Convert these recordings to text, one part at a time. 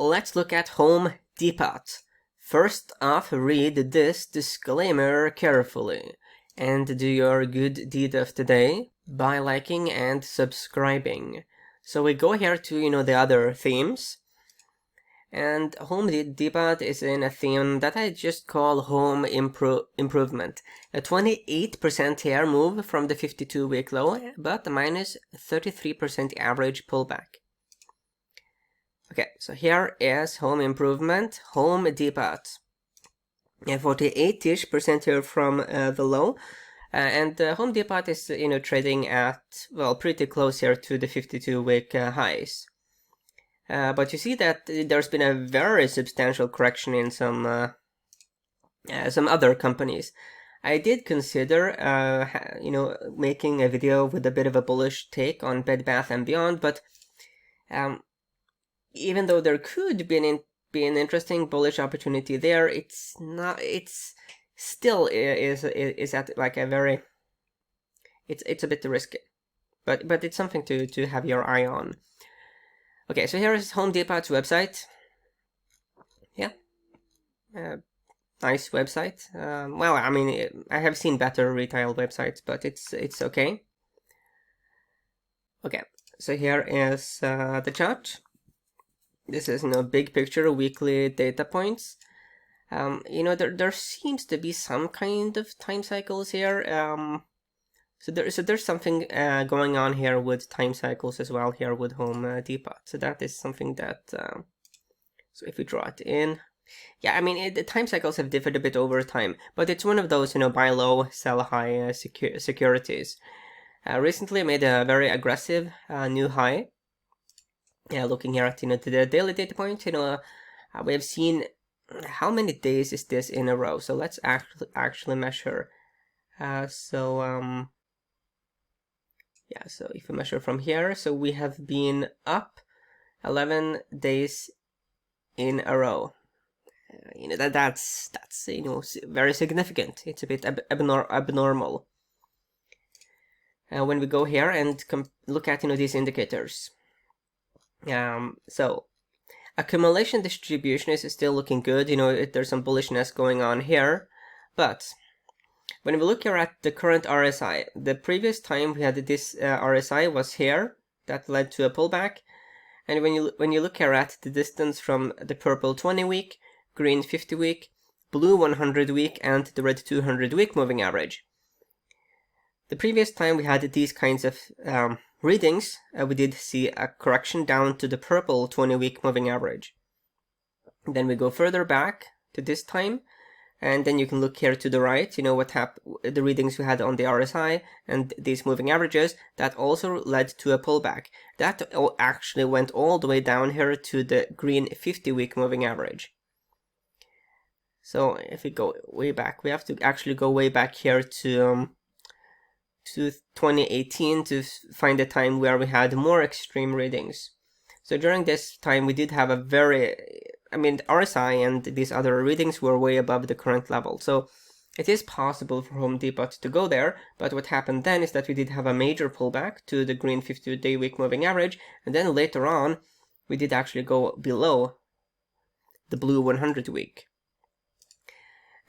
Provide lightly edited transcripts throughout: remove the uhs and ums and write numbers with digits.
let's look at Home Depot. First off, read this disclaimer carefully and do your good deed of today by liking and subscribing. So we go here to, the other themes. And Home Depot is in a theme that I just call Home Improvement. A 28% here move from the 52-week low, but minus 33% average pullback. Okay, so here is Home Improvement, Home Depot. 48-ish% here from the low. And Home Depot is, trading at, well, pretty close here to the 52-week highs. But you see that there's been a very substantial correction in some other companies. I did consider, making a video with a bit of a bullish take on Bed Bath & Beyond, but even though there could be an interesting bullish opportunity there, it's not. It's still is at like a very. It's a bit risky, but it's something to have your eye on. Okay, so here is Home Depot's website. Yeah, nice website. Well, I mean, I have seen better retail websites, but it's okay. Okay, so here is the chart. This is big picture, weekly data points. There seems to be some kind of time cycles here. So there's something going on here with time cycles as well here with Home Depot. So that is something that. So if we draw it in, yeah, I mean the time cycles have differed a bit over time, but it's one of those buy low, sell high securities. Recently made a very aggressive new high. Yeah, looking here at the daily data point, we have seen how many days is this in a row. So let's actually measure. Yeah, so if we measure from here, so we have been up 11 days in a row. That's very significant. It's a bit abnormal. When we go here and look at these indicators. So accumulation distribution is still looking good. There's some bullishness going on here, but when we look here at the current RSI, the previous time we had this RSI was here. That led to a pullback. And when you look here at the distance from the purple 20-week, green 50-week, blue 100-week, and the red 200-week moving average. The previous time we had these kinds of readings, we did see a correction down to the purple 20-week moving average. Then we go further back to this time. And then you can look here to the right, what happened, the readings we had on the RSI and these moving averages, that also led to a pullback. That actually went all the way down here to the green 50-week moving average. So if we go way back, we have to actually go way back here to 2018 to find a time where we had more extreme readings. So during this time, we did have a very... the RSI and these other readings were way above the current level. So it is possible for Home Depot to go there, but what happened then is that we did have a major pullback to the green 50-day week moving average, and then later on, we did actually go below the blue 100-week.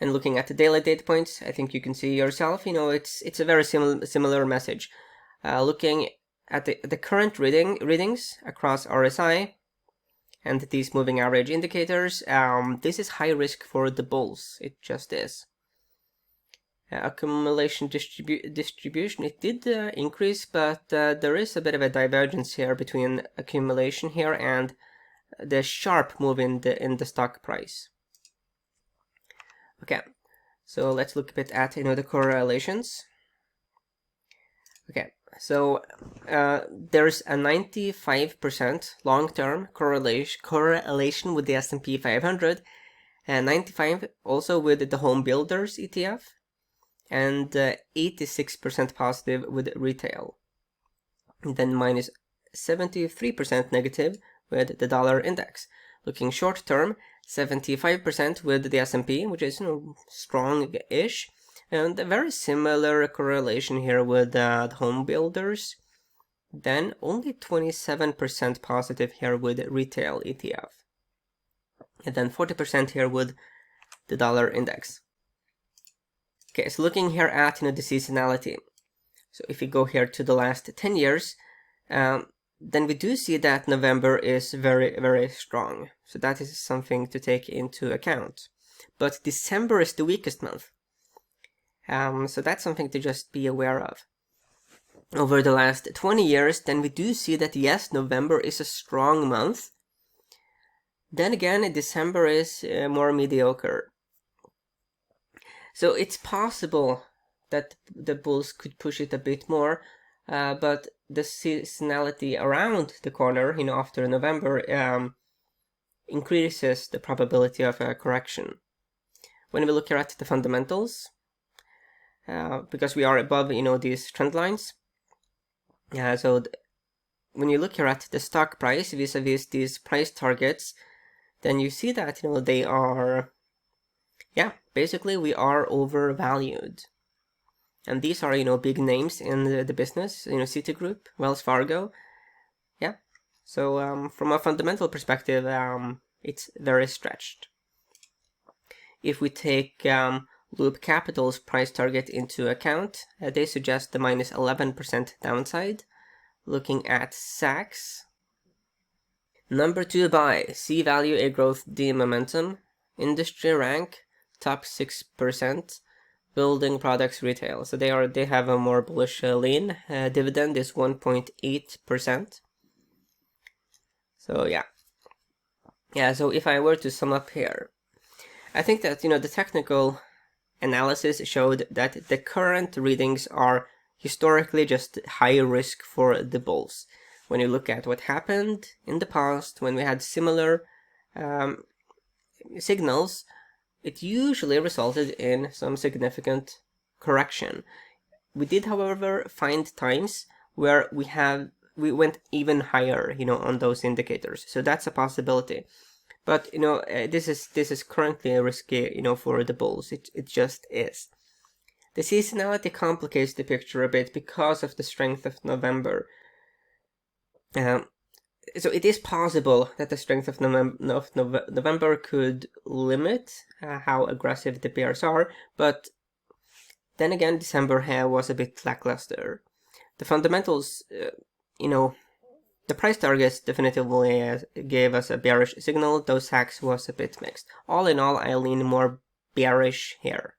And looking at the daily data points, I think you can see yourself, it's a very similar message. Looking at the current readings across RSI, and these moving average indicators, this is high risk for the bulls. It just is. Accumulation distribution, it did increase, but there is a bit of a divergence here between accumulation here and the sharp move in the stock price. Okay, so let's look a bit at the correlations. Okay. So there's a 95% long-term correlation with the S&P 500, and 95 also with the Home Builders ETF, and 86% positive with retail. And then minus 73% negative with the dollar index. Looking short-term, 75% with the S&P, which is strong-ish. And a very similar correlation here with the Home Builders. Then only 27% positive here with retail ETF. and then 40% here with the dollar index. Okay, so looking here at the seasonality. So if we go here to the last 10 years, then we do see that November is very, very strong. So that is something to take into account. But December is the weakest month. So that's something to just be aware of. Over the last 20 years, then we do see that yes, November is a strong month. Then again, December is more mediocre. So it's possible that the bulls could push it a bit more, but the seasonality around the corner, after November, increases the probability of a correction. When we look here at the fundamentals, because we are above, these trend lines, so when you look here at the stock price vis-a-vis these price targets, then you see that, they are, basically we are overvalued. And these are, big names in the business, Citigroup, Wells Fargo. Yeah. So from a fundamental perspective, it's very stretched. If we take Loop Capital's price target into account, they suggest the minus 11% downside. Looking at Saks. Number 2 buy, C-Value A Growth D Momentum. Industry rank, top 6%. Building products retail. So they have a more bullish lean. Dividend is 1.8%. So yeah. So if I were to sum up here, I think that the technical analysis showed that the current readings are historically just high risk for the bulls. When you look at what happened in the past, when we had similar signals, it usually resulted in some significant correction. We did, however, find times where we went even higher, on those indicators. So that's a possibility. But this is currently risky, for the bulls. It just is. The seasonality complicates the picture a bit because of the strength of November. So it is possible that the strength of November could limit how aggressive the bears are, but then again, December was a bit lackluster. The fundamentals, the price targets definitively gave us a bearish signal, though Saks was a bit mixed. All in all, I lean more bearish here.